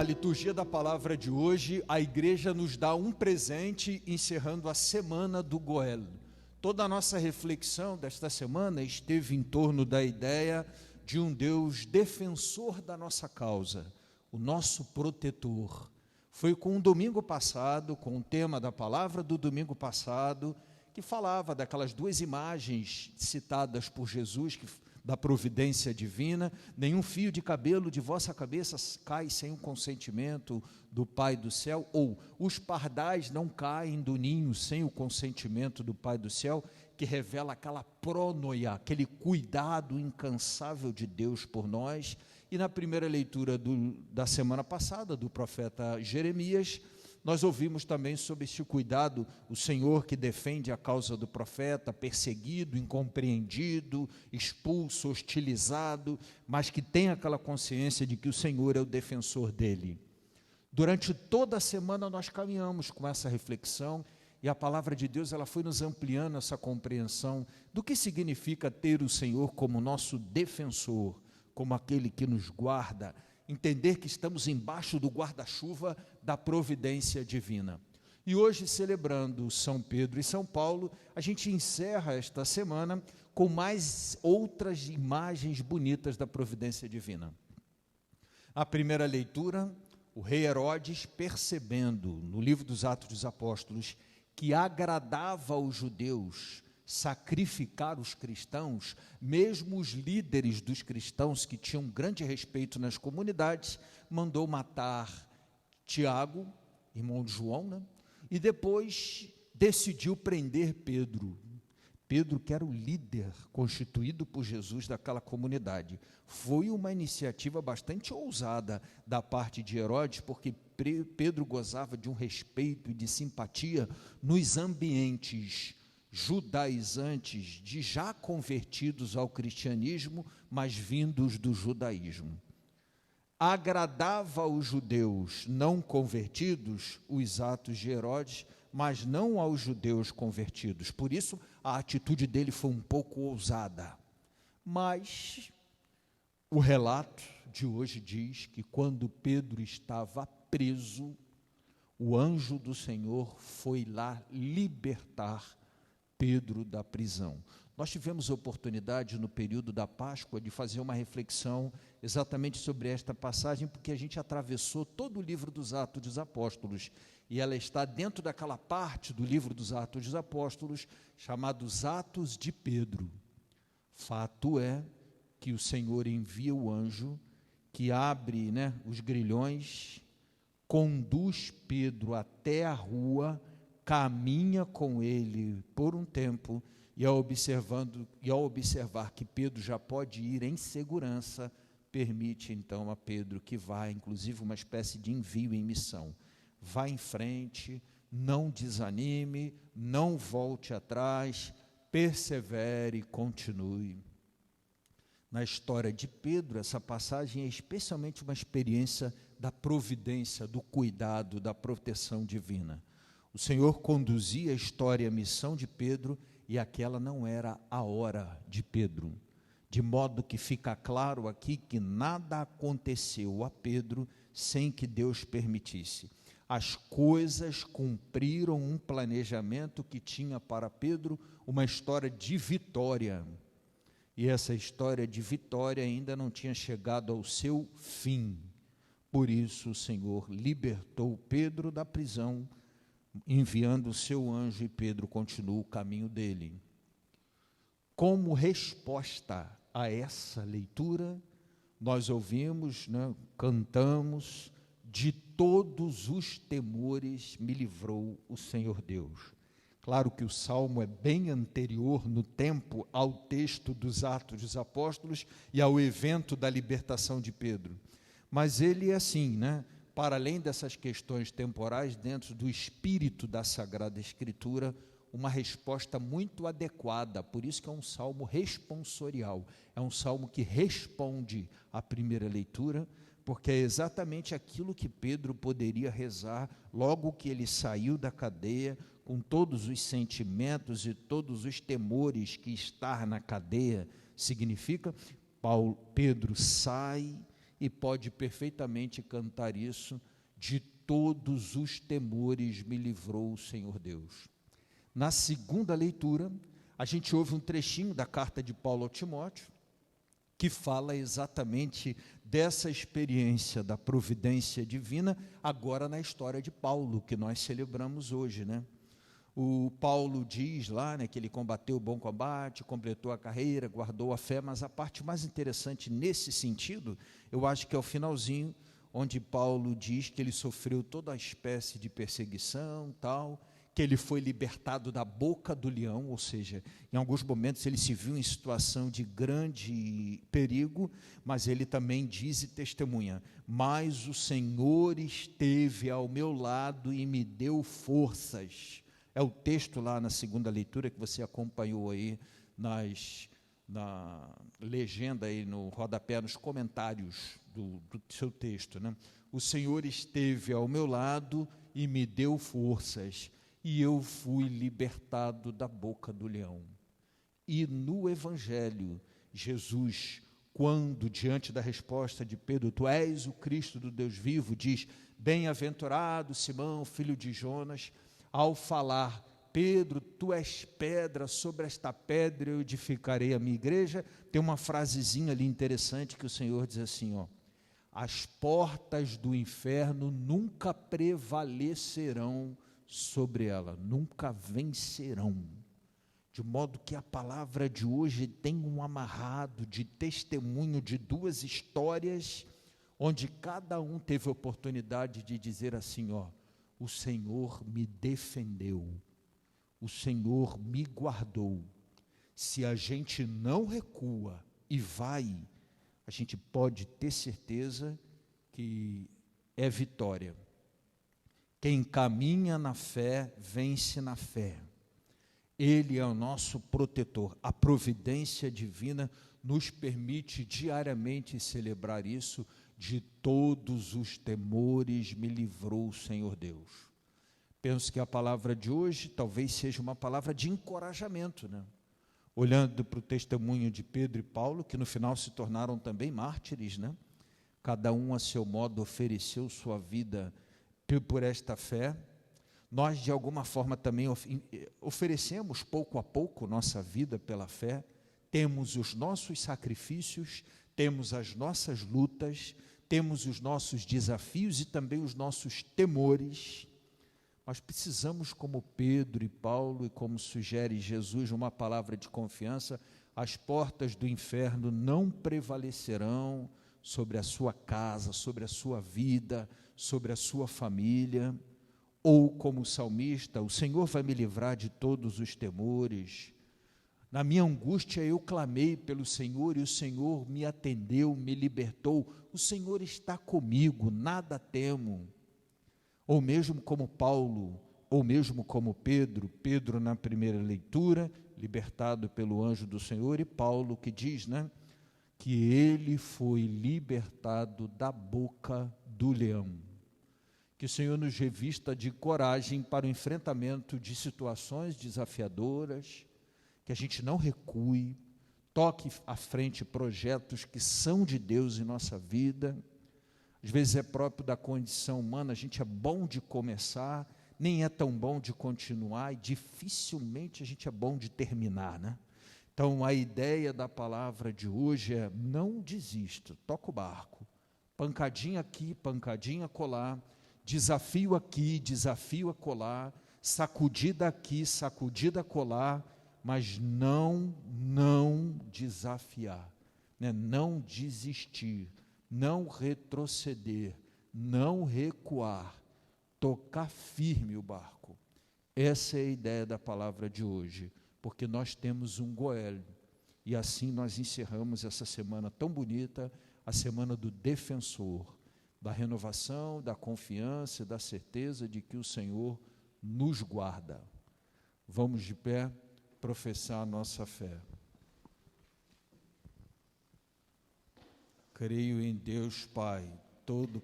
A liturgia da palavra de hoje, a igreja nos dá um presente encerrando a semana do Goel. Toda a nossa reflexão desta semana esteve em torno da ideia de um Deus defensor da nossa causa, o nosso protetor. Foi com o domingo passado, com o tema da palavra do domingo passado, que falava daquelas duas imagens citadas por Jesus, da providência divina. Nenhum fio de cabelo de vossa cabeça cai sem o consentimento do Pai do céu, ou os pardais não caem do ninho sem o consentimento do Pai do céu, que revela aquela pronoia, aquele cuidado incansável de Deus por nós. E na primeira leitura da semana passada, do profeta Jeremias, nós ouvimos também sobre este cuidado, o Senhor que defende a causa do profeta, perseguido, incompreendido, expulso, hostilizado, mas que tem aquela consciência de que o Senhor é o defensor dele. Durante toda a semana nós caminhamos com essa reflexão, e a palavra de Deus ela foi nos ampliando essa compreensão do que significa ter o Senhor como nosso defensor, como aquele que nos guarda, entender que estamos embaixo do guarda-chuva da providência divina. E hoje, celebrando São Pedro e São Paulo, a gente encerra esta semana com mais outras imagens bonitas da providência divina. A primeira leitura, o rei Herodes, percebendo no livro dos Atos dos Apóstolos que agradava aos judeus sacrificar os cristãos, mesmo os líderes dos cristãos que tinham grande respeito nas comunidades, mandou matar Tiago, irmão de João, né? E depois decidiu prender Pedro. Pedro, que era o líder constituído por Jesus daquela comunidade. Foi uma iniciativa bastante ousada da parte de Herodes, porque Pedro gozava de um respeito e de simpatia nos ambientes judaizantes, de já convertidos ao cristianismo, mas vindos do judaísmo. Agradava aos judeus não convertidos os atos de Herodes, mas não aos judeus convertidos. Por isso, a atitude dele foi um pouco ousada. Mas o relato de hoje diz que quando Pedro estava preso, o anjo do Senhor foi lá libertar Pedro da prisão. Nós tivemos a oportunidade no período da Páscoa de fazer uma reflexão exatamente sobre esta passagem, porque a gente atravessou todo o livro dos Atos dos Apóstolos, e ela está dentro daquela parte do livro dos Atos dos Apóstolos, chamados Atos de Pedro. Fato é que o Senhor envia o anjo, que abre, os grilhões, conduz Pedro até a rua, caminha com ele por um tempo, e ao observar que Pedro já pode ir em segurança, permite então a Pedro que vá, inclusive uma espécie de envio em missão. Vá em frente, não desanime, não volte atrás, persevere, continue. Na história de Pedro, essa passagem é especialmente uma experiência da providência, do cuidado, da proteção divina. O Senhor conduzia a história e a missão de Pedro, e aquela não era a hora de Pedro. De modo que fica claro aqui que nada aconteceu a Pedro sem que Deus permitisse. As coisas cumpriram um planejamento que tinha para Pedro uma história de vitória. E essa história de vitória ainda não tinha chegado ao seu fim. Por isso o Senhor libertou Pedro da prisão, enviando o seu anjo, e Pedro continuou o caminho dele. Como resposta a essa leitura, nós ouvimos, cantamos: de todos os temores me livrou o Senhor Deus. Claro que o salmo é bem anterior no tempo ao texto dos Atos dos Apóstolos e ao evento da libertação de Pedro, mas ele é assim, para além dessas questões temporais, dentro do espírito da Sagrada Escritura, uma resposta muito adequada. Por isso que é um salmo responsorial, é um salmo que responde à primeira leitura, porque é exatamente aquilo que Pedro poderia rezar logo que ele saiu da cadeia, com todos os sentimentos e todos os temores que estar na cadeia significa. Pedro sai e pode perfeitamente cantar isso: de todos os temores me livrou o Senhor Deus. Na segunda leitura, a gente ouve um trechinho da carta de Paulo ao Timóteo, que fala exatamente dessa experiência da providência divina, agora na história de Paulo, que nós celebramos hoje, né? O Paulo diz lá, né, que ele combateu o bom combate, completou a carreira, guardou a fé, mas a parte mais interessante nesse sentido, eu acho que é o finalzinho, onde Paulo diz que ele sofreu toda a espécie de perseguição, tal, que ele foi libertado da boca do leão, ou seja, em alguns momentos ele se viu em situação de grande perigo, mas ele também diz e testemunha: mas o Senhor esteve ao meu lado e me deu forças. É o texto lá na segunda leitura que você acompanhou aí na legenda aí no rodapé, nos comentários do seu texto, né? O Senhor esteve ao meu lado e me deu forças, e eu fui libertado da boca do leão. E no Evangelho, Jesus, quando diante da resposta de Pedro, tu és o Cristo do Deus vivo, diz: bem-aventurado Simão, filho de Jonas, ao falar: Pedro, tu és pedra, sobre esta pedra eu edificarei a minha igreja, tem uma frasezinha ali interessante que o Senhor diz assim, ó: as portas do inferno nunca prevalecerão sobre ela, nunca vencerão. De modo que a palavra de hoje tem um amarrado de testemunho de duas histórias, onde cada um teve a oportunidade de dizer assim, ó: o Senhor me defendeu, o Senhor me guardou. Se a gente não recua e vai, a gente pode ter certeza que é vitória. Quem caminha na fé, vence na fé. Ele é o nosso protetor. A providência divina nos permite diariamente celebrar isso: de todos os temores me livrou o Senhor Deus. Penso que a palavra de hoje talvez seja uma palavra de encorajamento, né? Olhando para o testemunho de Pedro e Paulo, que no final se tornaram também mártires, né? Cada um a seu modo ofereceu sua vida por esta fé. Nós de alguma forma também oferecemos pouco a pouco nossa vida pela fé, temos os nossos sacrifícios, temos as nossas lutas, temos os nossos desafios e também os nossos temores. Nós precisamos, como Pedro e Paulo, e como sugere Jesus, uma palavra de confiança: as portas do inferno não prevalecerão sobre a sua casa, sobre a sua vida, sobre a sua família. Ou como o salmista: o Senhor vai me livrar de todos os temores. Na minha angústia eu clamei pelo Senhor e o Senhor me atendeu, me libertou. O Senhor está comigo, nada temo. Ou mesmo como Paulo, ou mesmo como Pedro na primeira leitura, libertado pelo anjo do Senhor, e Paulo que diz, né, que ele foi libertado da boca do leão. Que o Senhor nos revista de coragem para o enfrentamento de situações desafiadoras, que a gente não recue, toque à frente projetos que são de Deus em nossa vida. Às vezes é próprio da condição humana, a gente é bom de começar, nem é tão bom de continuar, e dificilmente a gente é bom de terminar, né? Então a ideia da palavra de hoje é: não desista, toca o barco, pancadinha aqui, pancadinha acolá, desafio aqui, desafio acolá, sacudida aqui, sacudida acolá, mas não desafiar, né? Não desistir, não retroceder, não recuar, tocar firme o barco. Essa é a ideia da palavra de hoje, porque nós temos um Goel, e assim nós encerramos essa semana tão bonita, a semana do defensor, da renovação, da confiança, da certeza de que o Senhor nos guarda. Vamos de pé professar a nossa fé. Creio em Deus Pai, todo